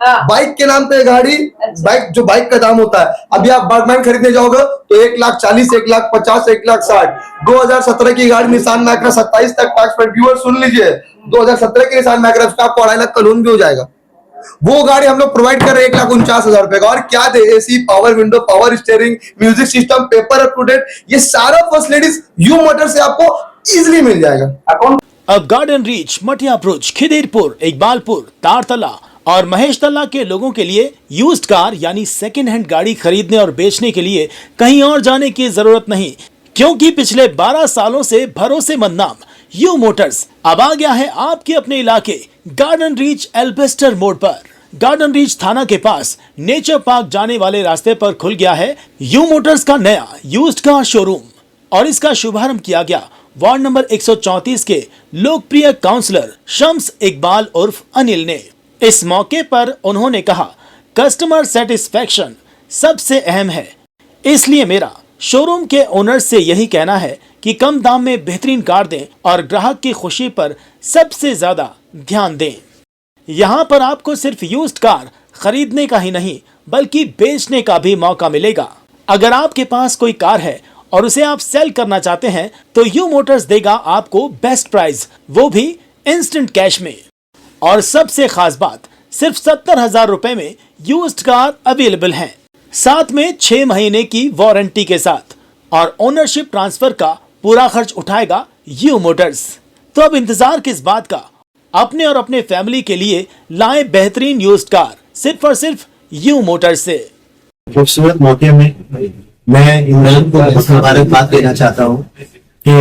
Bike के नाम पे गाड़ी, बाइक जो बाइक का दाम होता है, अभी आप बर्गमैन खरीदने जाओगे तो 1,40,000, 1,50,000, 1,60,000। 2017 की गाड़ी निसान मैक्रा 27 तक टैक्स पेड, व्यूअर सुन लीजिए, 2017 की निसान मैक्रा, उसका आपको 2.5 लाख का लोन भी हो जाएगा। वो गाड़ी हम लोग प्रोवाइड कर रहे हैं 1,49,000 रुपए का। और क्या दे, AC, power window, power steering, music system, paper up to date, ये सारा फैसिलिटीज यू मोटर से आपको इजिली मिल जाएगा। अब गार्डन रीच, मटिया ब्रुज, खिदेरपुर, इकबालपुर, तारतला और महेशतला के लोगों के लिए यूज्ड कार यानी सेकेंड हैंड गाड़ी खरीदने और बेचने के लिए कहीं और जाने की जरूरत नहीं, क्योंकि पिछले 12 सालों से भरोसेमंद नाम यू मोटर्स अब आ गया है आपके अपने इलाके गार्डन रीच एल्बेस्टर मोड़ पर। गार्डन रीच थाना के पास नेचर पार्क जाने वाले रास्ते पर खुल गया है यू मोटर्स का नया यूज्ड कार शोरूम और इसका शुभारंभ किया गया वार्ड नंबर 134 के लोकप्रिय काउंसलर शम्स इकबाल उर्फ अनिल ने। इस मौके पर उन्होंने कहा, कस्टमर सेटिस्फैक्शन सबसे अहम है, इसलिए मेरा शोरूम के ओनर से यही कहना है कि कम दाम में बेहतरीन कार दें और ग्राहक की खुशी पर सबसे ज्यादा ध्यान दें। यहाँ पर आपको सिर्फ यूज्ड कार खरीदने का ही नहीं बल्कि बेचने का भी मौका मिलेगा। अगर आपके पास कोई कार है और उसे आप सेल करना चाहते हैं तो यू मोटर्स देगा आपको बेस्ट प्राइस, वो भी इंस्टेंट कैश में। और सबसे खास बात, सिर्फ 70,000 रुपए में यूज्ड कार अवेलेबल हैं, साथ में 6 महीने की वारंटी के साथ, और ओनरशिप ट्रांसफर का पूरा खर्च उठाएगा यू मोटर्स। तो अब इंतजार किस बात का, अपने और अपने फैमिली के लिए लाए बेहतरीन यूज्ड कार सिर्फ और सिर्फ यू मोटर्स से। खूबसूरत मौके में मैं इमरान को बहुत मुबारकबाद देना चाहता हूँ कि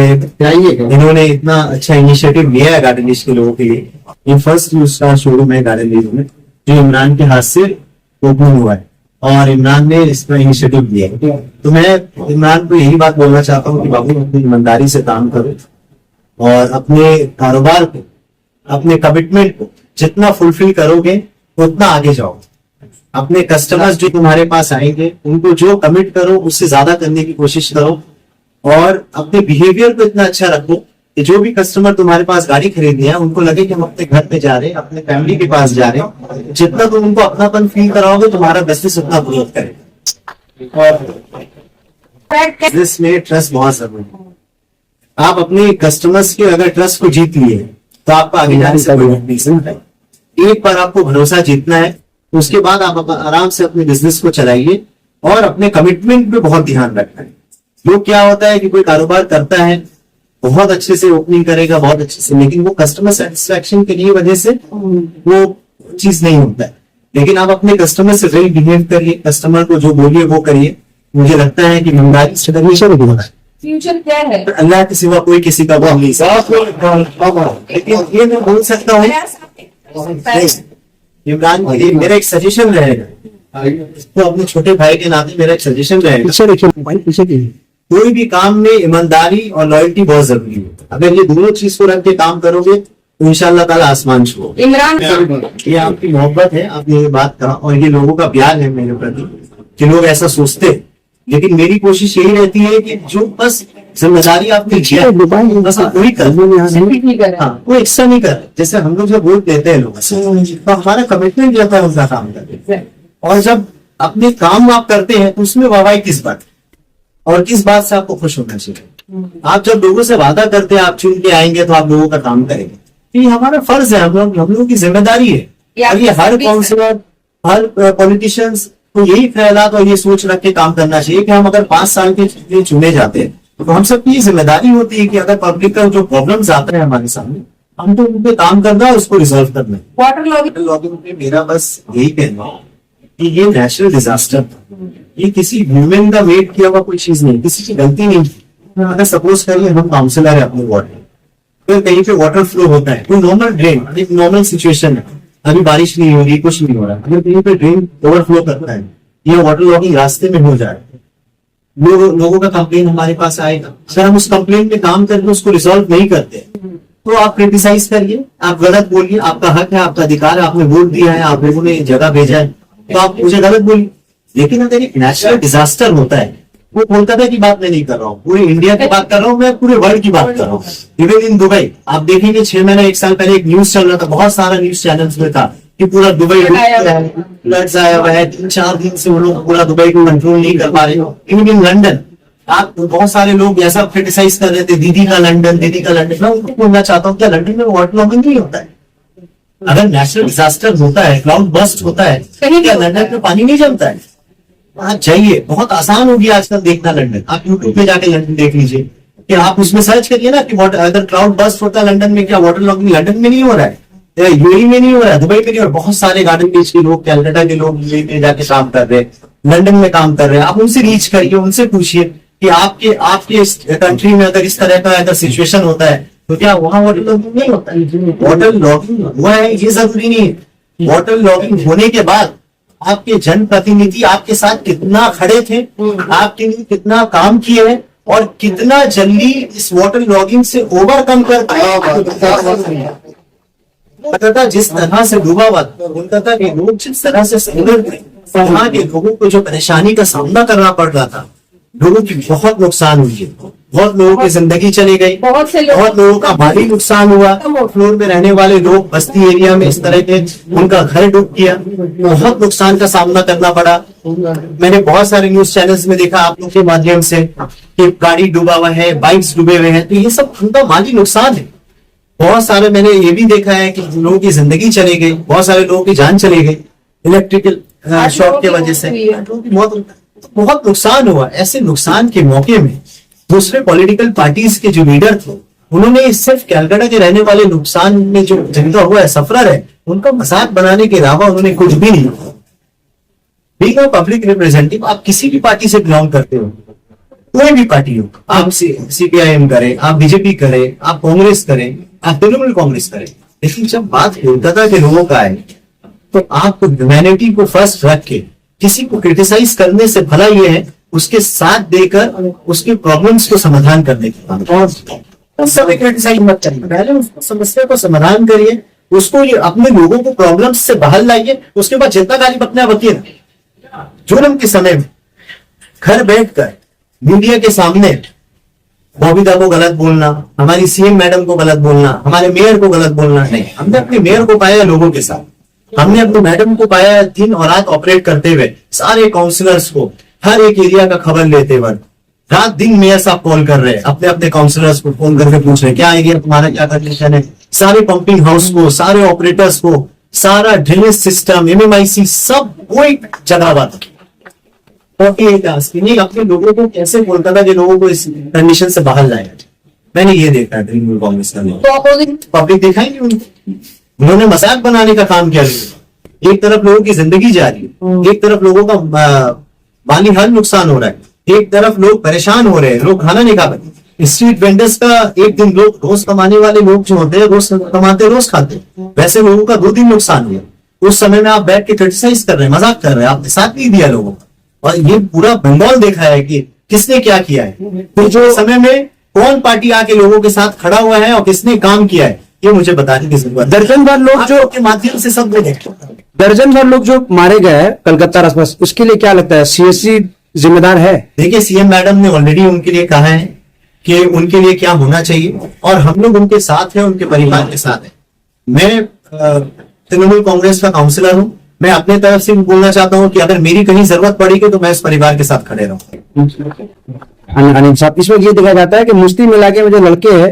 इन्होंने इतना अच्छा इनिशिएटिव लिया है गार्डन रीच के लोगों के लिए। ये फर्स्ट यूज्ड कार शोरूम है गार्डन रीच में जो इमरान के हाथ से ओपन हुआ है और इमरान ने इसका इनिशिएटिव लिया है। तो मैं इमरान को यही बात बोलना चाहता हूँ कि बाबू अपनी ईमानदारी से काम करो और अपने कारोबार को, अपने कमिटमेंट को जितना फुलफिल करोगे उतना आगे जाओ। अपने कस्टमर्स जो तुम्हारे पास आएंगे उनको जो कमिट करो उससे ज्यादा करने की कोशिश करो और अपने बिहेवियर को इतना अच्छा रखो कि जो भी कस्टमर तुम्हारे पास गाड़ी खरीदनी है उनको लगे कि हम अपने घर पे जा रहे हैं, अपने फैमिली के पास जा रहे हैं। जितना तुम उनको अपनापन फील कराओगे तुम्हारा बिजनेस उतना ग्रोथ करेगा। और बिजनेस में ट्रस्ट बहुत जरूरी है। आप अपने कस्टमर्स के अगर ट्रस्ट को जीत लिए तो आपको आगे जाने से कोई नहीं सकता है। एक बार आपको भरोसा जीतना है, उसके बाद आप आराम से अपने बिजनेस को चलाइए और अपने कमिटमेंट पे बहुत ध्यान रखना है। लोग क्या होता है कि कोई कारोबार करता है, बहुत अच्छे से ओपनिंग करेगा, बहुत अच्छे से, लेकिन वो कस्टमर सेटिस्फैक्शन के लिए वजह से वो चीज नहीं होता है। लेकिन आप अपने कस्टमर से वेल बिहेव करिए, कस्टमर को जो बोलिए वो करिए। मुझे लगता है कि ईमानदारी से फ्यूचर क्या है, अल्लाह के सिवा कोई किसी का वो नहीं सकता। लेकिन ये मैं बोल सकता हूँ इमरान, मेरा एक सजेशन रहेगा तो अपने छोटे भाई के नाते मेरा एक सजेशन रहेगा, कोई भी काम में ईमानदारी और लॉयल्टी बहुत जरूरी है। अगर ये दोनों चीज को रख के काम करोगे तो इंशाल्लाह ताला आसमान छुओ। इमरान, ये आपकी मोहब्बत है, आपने ये बात कहा, और ये लोगों का प्यार है मेरे प्रति कि लोग ऐसा सोचते हैं। लेकिन मेरी कोशिश यही रहती है कि जो बस जिम्मेदारी आपने किया बस आप वही कर, कोई एक्स्ट्रा नहीं कर। जैसे हम लोग जब वोट देते हैं लोगों से तो हमारा कमिटमेंट रहता है उनका काम करने, और जब अपने काम आप करते हैं तो उसमें वाहवाही किस बात और किस बात से आपको खुश होना चाहिए। आप जब लोगों से वादा करते हैं आप चुन के आएंगे तो आप लोगों का काम करेंगे, ये हमारा फर्ज है, हम लोगों की जिम्मेदारी है। और ये हर काउंसलर, हर पॉलिटिशियंस को यही ख्यालात और ये सोच रख के काम करना चाहिए कि हम अगर 5 साल के लिए चुने जाते हैं तो हम सबकी ये जिम्मेदारी होती है कि अगर पब्लिक का जो प्रॉब्लम्स आते हैं हमारे सामने, हम तो उन पे काम करना है, उसको रिजॉल्व करना है। वाटर लॉगिंग पे मेरा बस यही कहना है कि ये नेचुरल डिजास्टर था, ये किसी ह्यूमन का मेड किया हुआ कोई चीज नहीं, किसी की गलती नहीं। अगर सपोज करिए हम काउंसलर है अपने वार्ड में, तो कहीं पे वाटर फ्लो होता है, कोई नॉर्मल ड्रेन, एक नॉर्मल सिचुएशन है, अभी बारिश नहीं हो रही, कुछ नहीं हो रहा, अगर कहीं पे ड्रेन ओवरफ्लो करता है या वाटर लॉगिंग रास्ते में हो जाए, लोगों का कंप्लेन हमारे पास आएगा। सर हम उस कंप्लेन पे काम करके उसको रिजॉल्व नहीं करते तो आप क्रिटिसाइज करिए, आप गलत बोलिए, आपका हक है, आपका अधिकार है, आपने वोट दिया है, आप लोगों ने जगह भेजा है तो आप मुझे गलत बोलिए। लेकिन अगर एक नेचुरल डिजास्टर होता है, वो कोलकाता की बात मैं नहीं कर रहा हूँ, पूरे इंडिया की बात कर रहा हूँ, मैं पूरे वर्ल्ड की बात कर रहा हूँ। इवन इन दुबई आप देखेंगे 6 महीने 1 साल पहले एक न्यूज चल रहा था, बहुत सारा न्यूज चैनल्स में था कि पूरा दुबई फ्लड्स आया हुआ है, 3-4 दिन से वो लोग पूरा दुबई को कंट्रोल नहीं कर पा रहे हो। इवन इन लंदन आप बहुत सारे लोग ऐसा क्रिटिसाइज कर रहे थे, दीदी का लंदन। मैं उनको बोलना चाहता हूँ क्या लंदन में वाटर लॉगिंग नहीं होता है? अगर नेचुरल डिजास्टर होता है, क्लाउड बर्स्ट होता है, क्या लंदन में पानी नहीं जमता है? वहां जाइए, बहुत आसान होगी आजकल देखना लंदन। आप यूट्यूब पे जाके लंदन देख लीजिए कि आप उसमें सर्च करिए ना कि अगर क्लाउड बर्स्ट होता है लंदन में, क्या वाटर लॉगिंग लंदन में नहीं हो रहा है, यूएई में नहीं हो रहा है, दुबई में नहीं हो रहा। बहुत सारे गार्डन बीच के लोग, कैलकाटा के लोग यूएई में जाके काम कर रहे हैं, लंदन में काम कर रहे हैं। आप उनसे रीच करिए, उनसे पूछिए कि आपके कंट्री में अगर इस तरह का अगर सिचुएशन होता है तो क्या वहां वाटर लॉगिंग नहीं होता है? वाटर लॉगिंग हुआ है ये जरूरी नहीं है। वाटर लॉगिंग होने के बाद आपके जनप्रतिनिधि आपके साथ कितना खड़े थे, आपके लिए कितना काम किए हैं और कितना जल्दी इस वाटर लॉगिंग से ओवरकम कर कोलकाता जिस तरह से डूबा हुआ था, कोलकाता के लोग जिस तरह से संघर्ष थे, वहां के लोगों को जो परेशानी का सामना करना पड़ रहा था, लोगों की बहुत नुकसान हुई है, बहुत लोगों की जिंदगी चली गई, बहुत लोगों का भारी नुकसान हुआ। फ्लोर में रहने वाले लोग बस्ती एरिया में इस तरह के उनका घर डूब गया, बहुत नुकसान का सामना करना पड़ा। मैंने बहुत सारे न्यूज चैनल्स में देखा आप लोग के माध्यम से कि गाड़ी डूबा हुआ है, बाइक्स डूबे हुए हैं, तो ये सब उनका माली नुकसान है। बहुत सारे मैंने ये भी देखा है कि लोगों की जिंदगी चली गई, बहुत सारे लोगों की जान चली गई इलेक्ट्रिकल शॉक की वजह से, बहुत नुकसान हुआ। ऐसे नुकसान के मौके में दूसरे पॉलिटिकल पार्टीज के जो लीडर थे, उन्होंने सिर्फ कैलकाटा के रहने वाले नुकसान में जो जिनका हुआ है, सफरर है, उनका मजाक बनाने के अलावा उन्होंने कुछ भी नहीं किया। बीइंग अ पब्लिक रिप्रेजेंटेटिव, आप किसी भी पार्टी से बिलोंग करते हो, कोई भी पार्टी हो, आप सीपीआईएम करें, आप बीजेपी करें, आप कांग्रेस करें, आप तृणमूल कांग्रेस करें, लेकिन जब बात कोलकाता के लोगों का है तो आप ह्यूमैनिटी को फर्स्ट रख के किसी को क्रिटिसाइज करने से भला ये है उसके साथ देकर उसके प्रॉब्लम्स को समाधान करने की बात। और सब क्रिटिसाइज मत करिए, पहले उस समस्या को समाधान करिए, उसको ये अपने लोगों को प्रॉब्लम्स से बाहर लाइए, उसके बाद जितना गाली बकना बकिए ना। जुर्म के समय में घर बैठकर मीडिया के सामने बबीता को गलत बोलना, हमारी सीएम मैडम को गलत बोलना, हमारे मेयर को गलत बोलना, नहीं। हमने अपने मेयर को पाया लोगों के साथ, हमने अपनी मैडम को पाया दिन और रात ऑपरेट करते हुए, सारे काउंसलर्स को हर एक एरिया का खबर लेते वक्त रात दिन मेयर साहब कॉल कर रहे हैं, अपने अपने काउंसलर्स को फोन करके पूछ रहे हैं क्या एरिया तुम्हारा, क्या कंडीशन है, सारे पंपिंग हाउस को, सारे ऑपरेटर्स को, सारा ड्रेनेज सिस्टम, एमएमआईसी, सब कोई जगह बात नहीं, अपने लोगों को कैसे कोलकाता के लोगों को इस कंडीशन से बाहर लाया। मैंने ये देखा तृणमूल कांग्रेस का पब्लिक देखा ही नहीं, उन्होंने मजाक बनाने का काम किया। एक तरफ लोगों की जिंदगी जा रही है, एक तरफ लोगों का माली हाल नुकसान हो रहा है, एक तरफ लोग परेशान हो रहे हैं, लोग खाना नहीं खा पाते। स्ट्रीट वेंडर्स का एक दिन, लोग रोज कमाने वाले लोग जो होते हैं, रोज कमाते रोज खाते, वैसे लोगों का 2 दिन नुकसान हुआ। उस समय में आप बैठ के क्रिटिसाइज कर रहे हैं, मजाक कर रहे हैं, आपने साथ नहीं दिया लोगों का। और ये पूरा बंगाल देखा है कि किसने क्या किया है, तो जो समय में कौन पार्टी आके लोगों के साथ खड़ा हुआ है और किसने काम किया है, ये मुझे बताने की जरूरत। दर्जन भर लोग जो के माध्यम से सब देखें, दर्जन भर लोग जो मारे गए हैं कलकत्ता आसपास, उसके लिए क्या लगता है सीएससी जिम्मेदार है? देखिए, सीएम मैडम ने ऑलरेडी उनके लिए कहा है कि उनके लिए क्या होना चाहिए, और हम लोग उनके साथ हैं, उनके परिवार के साथ हैं। मैं तृणमूल कांग्रेस का काउंसलर हूं, मैं अपने तरफ से बोलना चाहता हूं कि अगर मेरी कहीं जरूरत पड़ेगी तो मैं इस परिवार के साथ खड़े रहूं। अनिल साहब, इसमें ये देखा जाता है कि मुस्लिम इलाके में जो लड़के हैं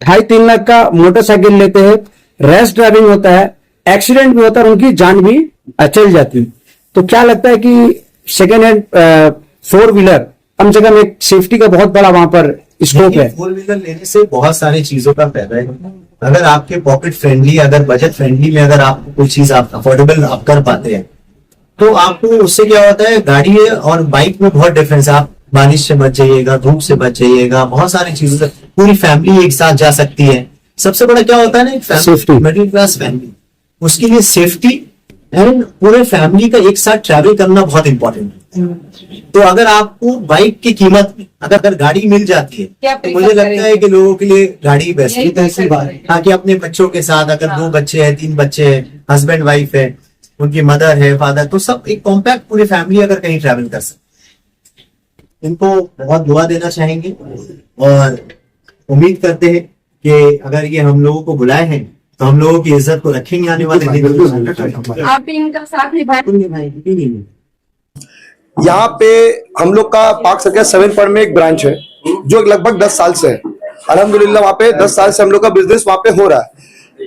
2.5-3 लाख का मोटरसाइकिल लेते हैं, रैश ड्राइविंग होता है, एक्सीडेंट भी होता है और उनकी जान भी चली जाती है। तो क्या लगता है कि सेकेंड हैंड 4 व्हीलर कम से कम एक सेफ्टी का बहुत बड़ा वहां पर स्कोप है? 4 व्हीलर लेने से बहुत सारी चीजों का फायदा है। अगर आपके पॉकेट फ्रेंडली, अगर बजट फ्रेंडली में अगर आप कोई चीज आप अफोर्डेबल आप कर पाते हैं, तो आपको उससे क्या होता है, गाड़ी और बाइक में बहुत डिफरेंस है। आप बारिश से बच जाइएगा, धूप से बच जाइएगा, बहुत सारी चीजों से पूरी फैमिली एक साथ जा सकती है। सबसे बड़ा क्या होता है ना, सेफ्टी, मिडिल क्लास फैमिली, उसके लिए सेफ्टी एंड पूरे फैमिली का एक साथ ट्रैवल करना बहुत इंपॉर्टेंट है। तो अगर आपको बाइक की कीमत में अगर गाड़ी मिल जाती है, तो मुझे लगता है कि लोगों के लिए गाड़ी बेस्ट है। हाँ, कि अपने बच्चों के साथ, अगर 2 बच्चे हैं, 3 बच्चे हैं, हस्बैंड वाइफ है, उनकी मदर है, फादर, तो सब एक कॉम्पैक्ट पूरी फैमिली अगर कहीं ट्रैवल कर सकते। इनको बहुत दुआ देना चाहेंगे और उम्मीद करते हैं कि अगर ये हम लोगों को बुलाए हैं तो हम लोगों की इज्जत को रखेंगे आने वाले दिन। आप भी इनका साथ निभाएं। यहाँ पे हम लोग का पार्क सर्कस 7 पॉइंट में एक ब्रांच है जो लगभग 10 साल से है। अल्हम्दुलिल्लाह वहाँ पे 10 साल से हम लोग का बिजनेस वहाँ पे हो रहा है।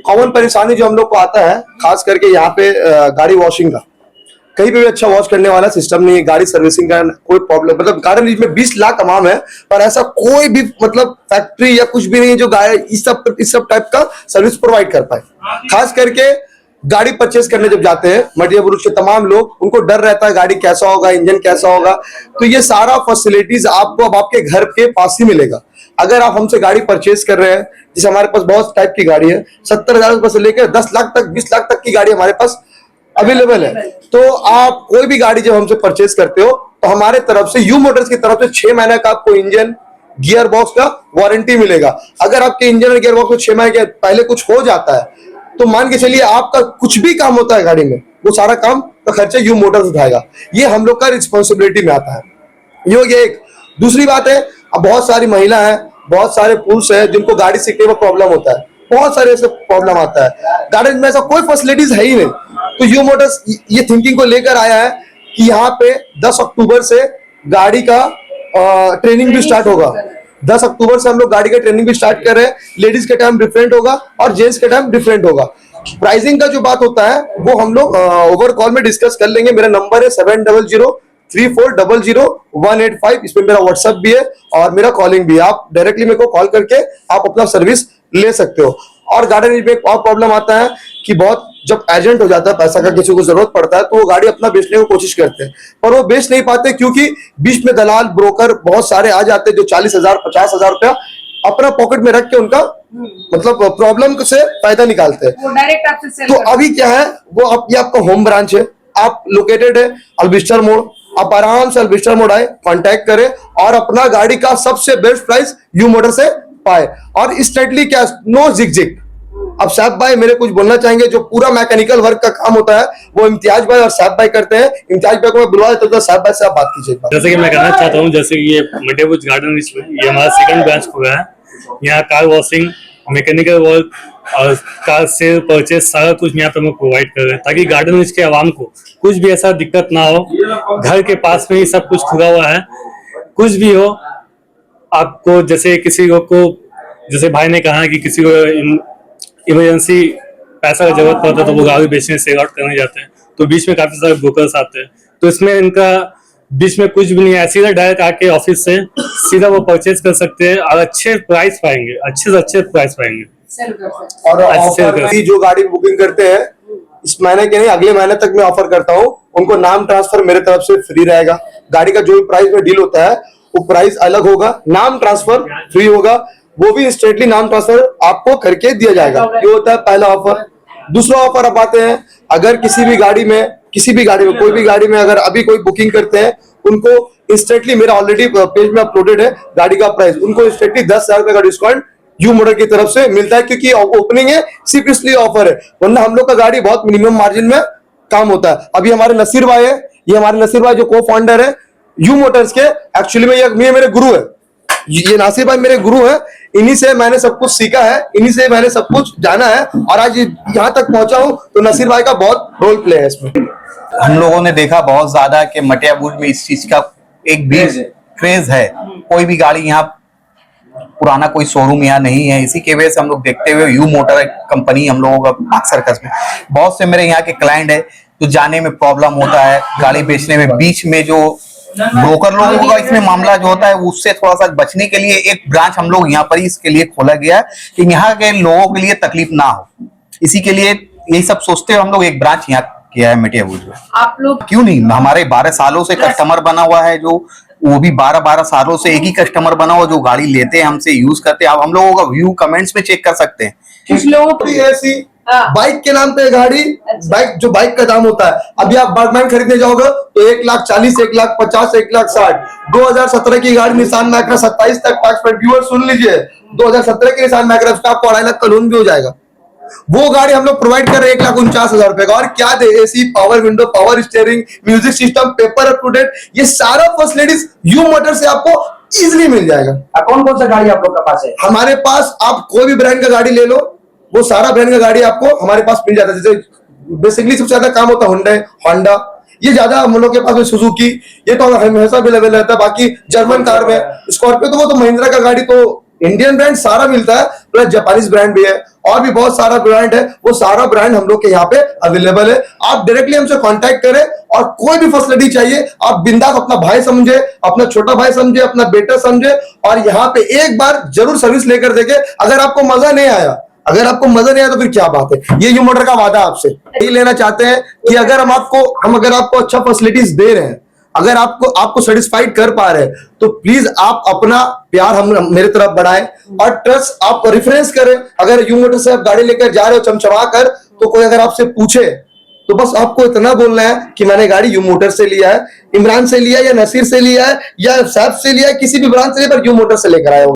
कॉमन परेशानी जो हम लोग को आता है खास करके यहाँ पे गाड़ी वॉशिंग का, कहीं पे भी अच्छा वॉश करने वाला सिस्टम नहीं है। गाड़ी सर्विसिंग का कोई प्रॉब्लम, मतलब गार्डन रीच में 20 लाख अमाम है पर ऐसा कोई भी मतलब फैक्ट्री या कुछ भी नहीं है जो गाड़ी इस सब टाइप का सर्विस प्रोवाइड कर पाए। खास करके गाड़ी परचेज करने जब जाते हैं मटिया बुरुज के तमाम लोग, उनको डर रहता है गाड़ी कैसा होगा, इंजन कैसा होगा। तो ये सारा फैसिलिटीज आपको अब आपके घर के पास ही मिलेगा। अगर आप हमसे गाड़ी परचेज कर रहे हैं, जैसे हमारे पास बहुत टाइप की गाड़ी है, 70,000 से लेकर 10 लाख तक 20 लाख तक की गाड़ी हमारे पास अवेलेबल है। तो आप कोई भी गाड़ी जब हमसे परचेज करते हो तो हमारे तरफ से यू मोटर्स की तरफ से 6 महीने का आपको इंजन गियर बॉक्स का वारंटी मिलेगा। अगर आपके इंजन और गियर बॉक्स में 6 महीने के पहले कुछ हो जाता है तो मान के चलिए आपका कुछ भी काम होता है गाड़ी में, वो सारा काम का खर्चा यू मोटर्स उठाएगा। ये हम लोग का रिस्पॉन्सिबिलिटी में आता है। ये हो गया एक। दूसरी बात है, अब बहुत सारी महिला है, बहुत सारे पुरुष है जिनको गाड़ी सीखने में प्रॉब्लम होता है, बहुत सारे ऐसे प्रॉब्लम आता है। गाड़ी में ऐसा कोई फैसिलिटीज है ही नहीं। तो यू मोटर्स ये थिंकिंग को लेकर आया है कि यहाँ पे 10 अक्टूबर से गाड़ी का ट्रेनिंग भी स्टार्ट होगा। 10 अक्टूबर से हम लोग गाड़ी का ट्रेनिंग भी स्टार्ट कर रहे हैं। लेडीज का टाइम डिफरेंट होगा और जेंट्स का टाइम डिफरेंट होगा। प्राइसिंग का जो बात होता है वो हम लोग ओवर कॉल में डिस्कस कर लेंगे। मेरा नंबर है 7003400185। इसमें मेरा व्हाट्सएप भी है और मेरा कॉलिंग भी है। आप डायरेक्टली मेरे को कॉल करके आप अपना सर्विस ले सकते हो। और गार्डन में एक और प्रॉब्लम आता है कि बहुत जब एजेंट हो जाता है, पैसा का किसी को जरूरत पड़ता है तो वो गाड़ी अपना बेचने की कोशिश करते हैं पर वो बेच नहीं पाते, क्योंकि बीच में दलाल ब्रोकर बहुत सारे आ जाते हैं जो 40,000 50,000 रुपया अपना पॉकेट में रख के उनका मतलब प्रॉब्लम से फायदा निकालते हैं। वो डायरेक्ट आपसे सेल तो अभी क्या है, वो ये आपका होम ब्रांच है, आप लोकेटेड है अल्बिस्टर मोड़। आप आराम से अल्बिस्टर मोड़ आए, कांटेक्ट करें और अपना गाड़ी का सबसे बेस्ट प्राइस यू मोटर से पाए। और इंस्टेंटली क्या, नो जिग। अब साहब भाई मेरे कुछ बोलना चाहेंगे, जो पूरा मैकेनिकल वर्क का काम होता है वो इम्तियाज भाई और साहब भाई करते हैं। इम्तियाज भाई को मैं बुलवा देता हूं, साहब भाई से आप बात कीजिए। जैसे कि मैं कहना चाहता हूं, जैसे कि ये मटिया बुरुज गार्डन रिच में ये हमारा सेकंड ब्रांच खुला है। यहाँ कार वॉशिंग, मैकेनिकल वर्क और कार सेल परचेज सारा कुछ यहाँ पे हम प्रोवाइड कर रहे हैं ताकि गार्डन रिच के आवाम को कुछ भी ऐसा दिक्कत ना हो। घर के पास में ही सब कुछ खुला हुआ है। कुछ भी हो आपको, जैसे किसी को जैसे भाई ने कहा कि किसी को इमरजेंसी पैसा का जरूरत पड़ता है तो वो गाड़ी बेचने सेल आउट करने जाते हैं, तो बीच में काफी सारे ब्रोकर्स आते हैं। तो इसमें इनका बीच में कुछ भी नहीं है, सीधा डायरेक्ट आके ऑफिस से सीधा वो परचेज कर सकते हैं और अच्छे प्राइस पाएंगे, अच्छे से अच्छे प्राइस पाएंगे। सेल कर सकते और ऑफर भी जो गाड़ी बुकिंग करते हैं इस महीने के नहीं अगले महीने तक मैं ऑफर करता हूँ, उनको नाम ट्रांसफर मेरे तरफ से फ्री रहेगा। गाड़ी का जो भी प्राइस में डील होता है वो प्राइस अलग होगा, नाम ट्रांसफर फ्री होगा, वो भी इंस्टेंटली नाम ट्रांसफर आपको करके दिया जाएगा। ये होता है पहला ऑफर। दूसरा ऑफर अब आते हैं, अगर किसी भी गाड़ी में कोई भी गाड़ी में अगर अभी कोई बुकिंग करते हैं उनको इंस्टेंटली, मेरा ऑलरेडी पेज में अपलोडेड है गाड़ी का प्राइस, उनको इंस्टेंटली 10,000 रुपए का डिस्काउंट यू मोटर की तरफ से मिलता है, क्योंकि ओपनिंग है सिर्फ इसलिए ऑफर है, वरना हम लोग का गाड़ी बहुत मिनिमम मार्जिन में काम होता है। अभी हमारे नसीर भाई है, ये हमारे नसीर भाई जो को फाउंडर है यू मोटर्स के, एक्चुअली में ये मेरे गुरु है। ये नासिर भाई मेरे गुरु हैं, इन्हीं से मैंने सब कुछ सीखा है, इन्हीं से मैंने सब कुछ जाना है और आज यहाँ तक पहुंचा हूँ। तो नसीर भाई का बहुत रोल प्ले है इसमें। हम लोगों ने देखा बहुत ज्यादा कि मटिया बुरुज में इस चीज का एक भी क्रेज है। कोई भी गाड़ी यहाँ, पुराना कोई शोरूम यहाँ नहीं है, इसी के वजह से हम लोग देखते हुए यू मोटर कंपनी हम लोगों का पार्क सर्कस में बहुत से मेरे यहाँ के क्लाइंट है तो जाने में प्रॉब्लम होता है, गाड़ी बेचने में बीच में जो ब्रोकर लोगों का इसमें मामला जो होता है उससे थोड़ा सा बचने के लिए एक ब्रांच हम लोग यहाँ पर ही इसके लिए खोला गया है कि यहाँ के लोगों के लिए तकलीफ ना हो। इसी के लिए यही सब सोचते हुए हम लोग एक ब्रांच यहाँ किया है मटिया बुरुज में। आप लोग क्यों नहीं, हमारे 12 सालों से कस्टमर बना हुआ है, जो वो भी 12 सालों से एक ही कस्टमर बना हुआ जो गाड़ी लेते हैं हमसे यूज करते हैं। आप हम लोगों का व्यू कमेंट्स में चेक कर सकते हैं। कुछ लोगों को ऐसी बाइक के नाम पे गाड़ी, बाइक जो बाइक का दाम होता है, अभी आप बर्गमैन खरीदने जाओगे तो 1,40,000, 1,50,000, 1,60,000। 2017 की गाड़ी निसान मैक्रा 27 तक टैक्स पेड, व्यूअर सुन लीजिए, 2017 की निसान मैक्रा का आपको 2.5 लाख का लोन भी हो जाएगा। वो गाड़ी हम लोग प्रोवाइड कर रहे हैं 1,49,000 रुपए का। और क्या दे, AC, power window, power steering, music system, paper up to date, ये सारा फैसिलिटीज यू मोटर से आपको इजिली मिल जाएगा। कौन कौन सा गाड़ी आप लोग के पास है? हमारे पास आप कोई भी ब्रांड का गाड़ी ले लो, वो सारा ब्रांड का गाड़ी आपको हमारे पास मिल जाता है। जैसे बेसिकली सबसे ज्यादा काम होता है हुंडई, होंडा, ये ज्यादा हम लोग के पास में सुजुकी, ये तो हमेशा अवेलेबल रहता है। बाकी जर्मन कार में स्कॉर्पियो, तो वो तो महिंद्रा का गाड़ी तो इंडियन ब्रांड सारा मिलता है, प्लस जापानीज ब्रांड भी है और भी बहुत सारा ब्रांड है। वो सारा ब्रांड हम लोग के यहाँ पे अवेलेबल है। आप डायरेक्टली हमसे कांटेक्ट करें और कोई भी फैसिलिटी चाहिए आप बिंदास अपना भाई समझे, अपना छोटा भाई समझे, अपना बेटा समझे और यहाँ पे एक बार जरूर सर्विस लेकर देखे। अगर आपको मजा नहीं आया, अगर आपको मजा नहीं आया तो फिर क्या बात है। ये यू मोटर का वादा आपसे यही लेना चाहते हैं कि अगर हम अगर आपको अच्छा फैसिलिटीज दे रहे हैं, अगर आपको सेटिस्फाइड कर पा रहे हैं, तो प्लीज आप अपना प्यार हम मेरे तरफ बढ़ाएं और ट्रस्ट आप रेफरेंस करें। अगर यू मोटर से आप गाड़ी लेकर जा रहे हो चमचमा कर, तो कोई अगर आपसे पूछे तो बस आपको इतना बोलना है कि मैंने गाड़ी यू मोटर से लिया है, इमरान से लिया है या नसीर से लिया है या सैफ से लिया है, किसी भी ब्रांच से लिया, पर यू मोटर से लेकर आया हूं।